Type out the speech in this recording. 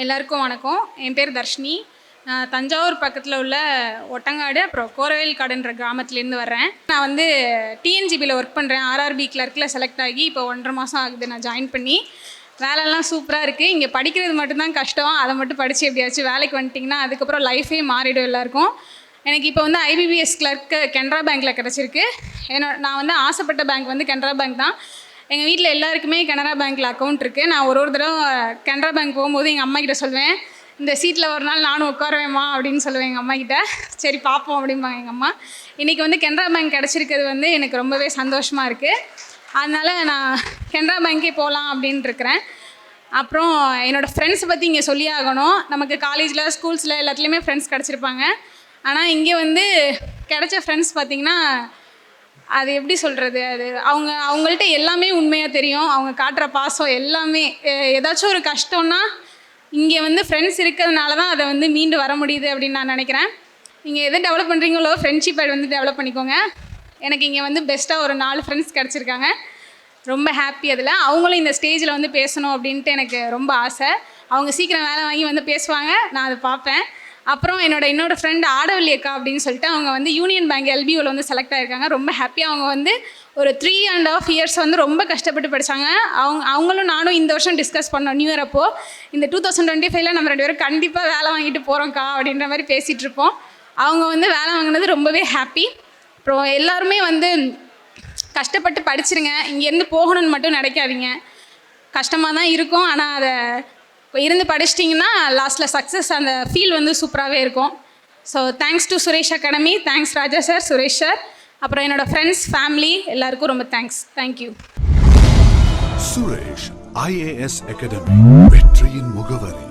எல்லாருக்கும் வணக்கம். என் பேர் தர்ஷினி. நான் தஞ்சாவூர் பக்கத்தில் உள்ள ஒட்டங்காடு அப்புறம் கோரவேல் காடுன்ற கிராமத்துலேருந்து வர்றேன். நான் வந்து டிஎன்ஜிபியில் ஒர்க் பண்ணுறேன். ஆர்ஆர்பி கிளர்க்கில் செலக்ட் ஆகி இப்போ 1.5 மாதம் ஆகுது நான் ஜாயின் பண்ணி. வேலைலாம் சூப்பராக இருக்குது. இங்கே படிக்கிறது மட்டும்தான் கஷ்டம். அதை மட்டும் படித்து எப்படியாச்சும் வேலைக்கு வந்துட்டிங்கன்னா அதுக்கப்புறம் லைஃபே மாறிடும் எல்லாருக்கும். எனக்கு இப்போ வந்து ஐபிபிஎஸ் கிளர்க்கு கனரா பேங்க்கில் கிடச்சிருக்கு. நான் வந்து ஆசைப்பட்ட பேங்க் வந்து கனரா பேங்க் தான். எங்கள் வீட்டில் எல்லாருக்குமே கனரா பேங்க்கில் அக்கௌண்ட் இருக்குது. நான் ஒரு தடவை கனரா பேங்க் போகும்போது எங்கள் அம்மா கிட்ட சொல்வேன், இந்த சீட்டில் ஒரு நாள் நானும் உட்காருவேம்மா அப்படின்னு சொல்லுவேன் எங்கள் அம்மா கிட்ட. சரி பார்ப்போம் அப்படிம்பாங்க எங்கள் அம்மா. இன்றைக்கி வந்து கனரா பேங்க் கிடச்சிருக்கிறது வந்து எனக்கு ரொம்பவே சந்தோஷமாக இருக்குது. அதனால் நான் கனரா பேங்க்கே போகலாம் அப்படின்ட்டு இருக்கிறேன். அப்புறம் என்னோடய ஃப்ரெண்ட்ஸை பற்றி இங்கே சொல்லி ஆகணும். நமக்கு காலேஜில் ஸ்கூல்ஸில் எல்லாத்துலேயுமே ஃப்ரெண்ட்ஸ் கிடச்சிருப்பாங்க. ஆனால் இங்கே வந்து கிடைச்ச ஃப்ரெண்ட்ஸ் பார்த்திங்கன்னா அது எப்படி சொல்கிறது, அது அவங்கள்ட்ட எல்லாமே உண்மையாக தெரியும். அவங்க காட்டுற பாசம் எல்லாமே. ஏதாச்சும் ஒரு கஷ்டம்னா இங்கே வந்து ஃப்ரெண்ட்ஸ் இருக்கிறதுனால தான் அதை வந்து மீண்டு வர முடியுது அப்படின்னு நான் நினைக்கிறேன். நீங்கள் எதை டெவலப் பண்ணுறீங்களோ ஃப்ரெண்ட்ஷிப்பை வந்து டெவலப் பண்ணிக்கோங்க. எனக்கு இங்கே வந்து பெஸ்ட்டாக ஒரு 4 ஃப்ரெண்ட்ஸ் கிடச்சிருக்காங்க. ரொம்ப ஹாப்பி. அதில் அவங்களும் இந்த ஸ்டேஜில் வந்து பேசணும் அப்படின்ட்டு எனக்கு ரொம்ப ஆசை. அவங்க சீக்கிரம் வேலை வாங்கி வந்து பேசுவாங்க, நான் அதை பார்ப்பேன். அப்புறம் இன்னொரு ஃப்ரெண்டு ஆடவல்லி அக்கா அப்படின்னு சொல்லிட்டு அவங்க வந்து யூனியன் பேங்க் எல்பிஓவில் வந்து செலக்ட் ஆகிருக்காங்க. ரொம்ப ஹாப்பியாக அவங்க வந்து ஒரு 3.5 இயர்ஸ் வந்து ரொம்ப கஷ்டப்பட்டு படித்தாங்க. அவங்களும் நானும் இந்த வருஷம் டிஸ்கஸ் பண்ணோம் நியூ இயர் அப்போது. இந்த 2025 நம்ம 2 பேரும் கண்டிப்பாக வேலை வாங்கிட்டு போகிறோம்க்கா அப்படின்ற மாதிரி பேசிகிட்டு இருப்போம். அவங்க வந்து வேலை வாங்கினது ரொம்பவே ஹாப்பி. அப்புறம் எல்லாருமே வந்து கஷ்டப்பட்டு படிச்சிருங்க. இங்கேருந்து போகணுன்னு மட்டும் நினைக்காதீங்க. கஷ்டமாக தான் இருக்கும், ஆனால் அதை இருந்து படிச்சிட்டிங்கன்னா லாஸ்ட்டில் சக்ஸஸ் அந்த ஃபீல் வந்து சூப்பராகவே இருக்கும். So thanks to Suresh academy, thanks Raja sir, Suresh sir, அப்புறம் என்னோடய ஃப்ரெண்ட்ஸ், ஃபேமிலி எல்லாருக்கும் ரொம்ப thanks. Thank you. Suresh IAS academy, வெற்றியின் முகவரி.